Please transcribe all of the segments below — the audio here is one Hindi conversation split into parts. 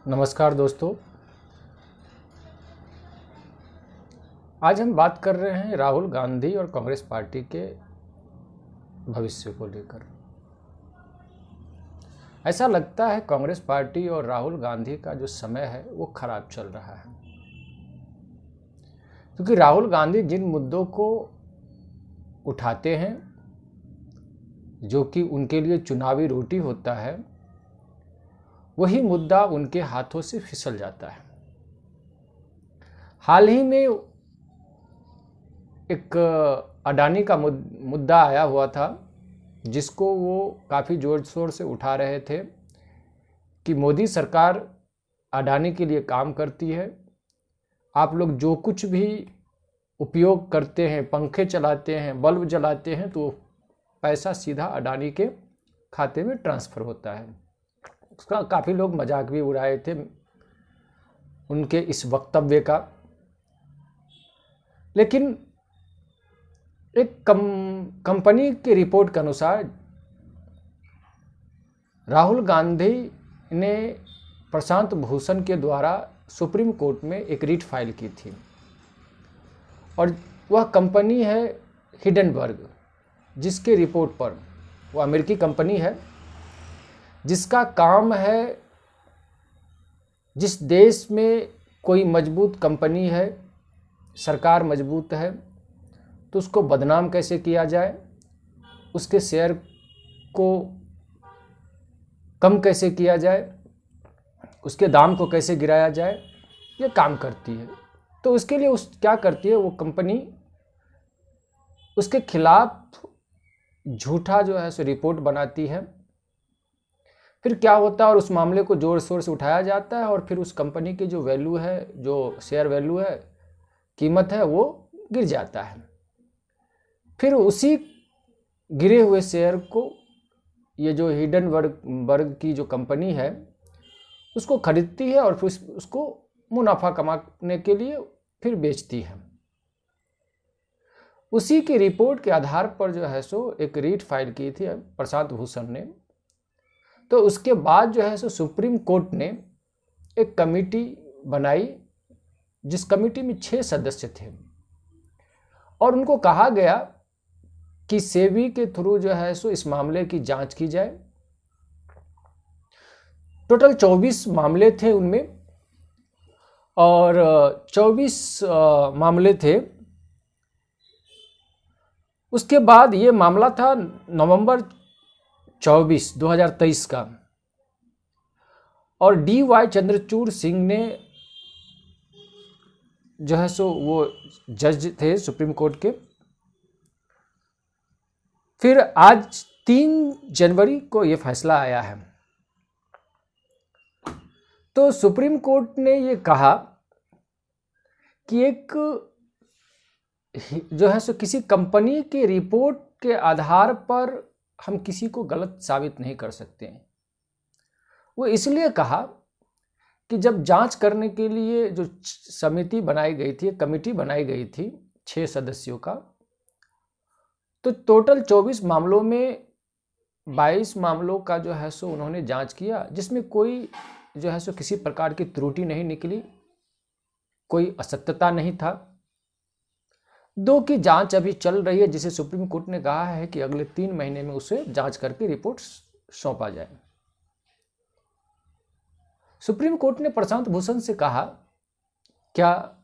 नमस्कार दोस्तों। आज हम बात कर रहे हैं राहुल गांधी और कांग्रेस पार्टी के भविष्य को लेकर। ऐसा लगता है कांग्रेस पार्टी और राहुल गांधी का जो समय है वो खराब चल रहा है, क्योंकि राहुल गांधी जिन मुद्दों को उठाते हैं जो कि उनके लिए चुनावी रोटी होता है, वही मुद्दा उनके हाथों से फिसल जाता है। हाल ही में एक अडानी का मुद्दा आया हुआ था, जिसको वो काफ़ी ज़ोर शोर से उठा रहे थे कि मोदी सरकार अडानी के लिए काम करती है। आप लोग जो कुछ भी उपयोग करते हैं, पंखे चलाते हैं, बल्ब जलाते हैं, तो पैसा सीधा अडानी के खाते में ट्रांसफ़र होता है। उसका काफ़ी लोग मजाक भी उड़ाए थे उनके इस वक्तव्य का। लेकिन एक कंपनी की रिपोर्ट के अनुसार राहुल गांधी ने प्रशांत भूषण के द्वारा सुप्रीम कोर्ट में एक रिट फाइल की थी, और वह कंपनी है हिंडनबर्ग, जिसके रिपोर्ट पर, वो अमेरिकी कंपनी है जिसका काम है, जिस देश में कोई मजबूत कंपनी है, सरकार मजबूत है, तो उसको बदनाम कैसे किया जाए, उसके शेयर को कम कैसे किया जाए, उसके दाम को कैसे गिराया जाए, ये काम करती है। तो उसके लिए क्या करती है वो कंपनी, उसके खिलाफ झूठा जो है सो रिपोर्ट बनाती है। फिर क्या होता है, और उस मामले को जोर शोर से उठाया जाता है, और फिर उस कंपनी की जो वैल्यू है, जो शेयर वैल्यू है, कीमत है, वो गिर जाता है। फिर उसी गिरे हुए शेयर को ये जो हिंडनबर्ग की जो कंपनी है उसको खरीदती है, और फिर उसको मुनाफा कमाने के लिए फिर बेचती है। उसी की रिपोर्ट के आधार पर जो है सो एक रिट फाइल की थी प्रशांत भूषण ने। तो उसके बाद जो है सो सुप्रीम कोर्ट ने एक कमेटी बनाई, जिस कमेटी में 6 सदस्य थे, और उनको कहा गया कि सेबी के थ्रू जो है सो इस मामले की जांच की जाए। टोटल 24 मामले थे उनमें, और 24 मामले थे। उसके बाद ये मामला था नवंबर 24, 2023 का, और DY चंद्रचूड़ सिंह ने जो है सो वो जज थे सुप्रीम कोर्ट के। फिर आज 3 जनवरी को ये फैसला आया है। तो सुप्रीम कोर्ट ने ये कहा कि एक जो है सो किसी कंपनी की रिपोर्ट के आधार पर हम किसी को गलत साबित नहीं कर सकते हैं। वो इसलिए कहा कि जब जांच करने के लिए जो समिति बनाई गई थी, कमेटी बनाई गई थी 6 सदस्यों का, तो टोटल 24 मामलों में 22 मामलों का जो है सो उन्होंने जांच किया, जिसमें कोई जो है सो किसी प्रकार की त्रुटि नहीं निकली, कोई असत्यता नहीं था। 2 की जांच अभी चल रही है, जिसे सुप्रीम कोर्ट ने कहा है कि अगले 3 महीने में उसे जांच करके रिपोर्ट सौंपा जाए। सुप्रीम कोर्ट ने प्रशांत भूषण से कहा, क्या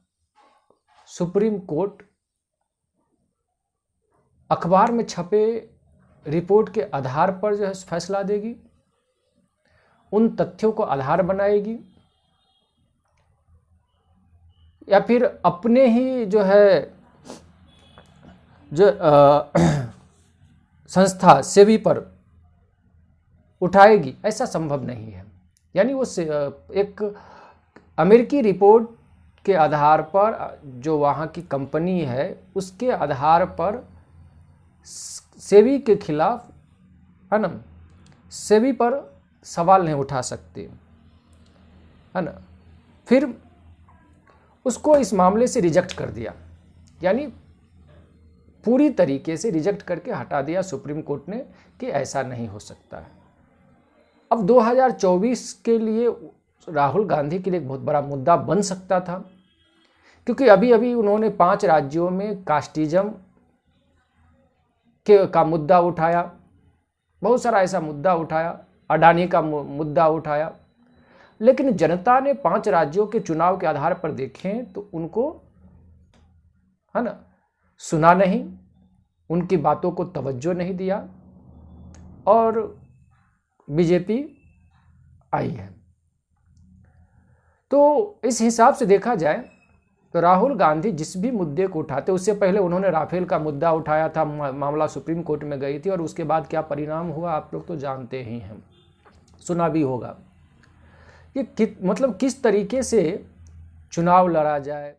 सुप्रीम कोर्ट अखबार में छपे रिपोर्ट के आधार पर जो है फैसला देगी, उन तथ्यों को आधार बनाएगी, या फिर अपने ही जो है जो संस्था सेबी पर उठाएगी? ऐसा संभव नहीं है। यानी वो एक अमेरिकी रिपोर्ट के आधार पर, जो वहाँ की कंपनी है उसके आधार पर सेबी के खिलाफ, है ना, सेबी पर सवाल नहीं उठा सकते, है ना। फिर उसको इस मामले से रिजेक्ट कर दिया, यानी पूरी तरीके से रिजेक्ट करके हटा दिया सुप्रीम कोर्ट ने कि ऐसा नहीं हो सकता है। अब 2024 के लिए राहुल गांधी के लिए एक बहुत बड़ा मुद्दा बन सकता था, क्योंकि अभी अभी उन्होंने 5 राज्यों में कास्टिज्म का मुद्दा उठाया, बहुत सारा ऐसा मुद्दा उठाया, अडानी का मुद्दा उठाया, लेकिन जनता ने 5 राज्यों के चुनाव के आधार पर देखें तो उनको, है ना, सुना नहीं, उनकी बातों को तवज्जो नहीं दिया और बीजेपी आई है। तो इस हिसाब से देखा जाए तो राहुल गांधी जिस भी मुद्दे को उठाते, उससे पहले उन्होंने राफेल का मुद्दा उठाया था, मामला सुप्रीम कोर्ट में गई थी और उसके बाद क्या परिणाम हुआ आप लोग तो जानते ही हैं, सुना भी होगा। ये मतलब किस तरीके से चुनाव लड़ा जाए।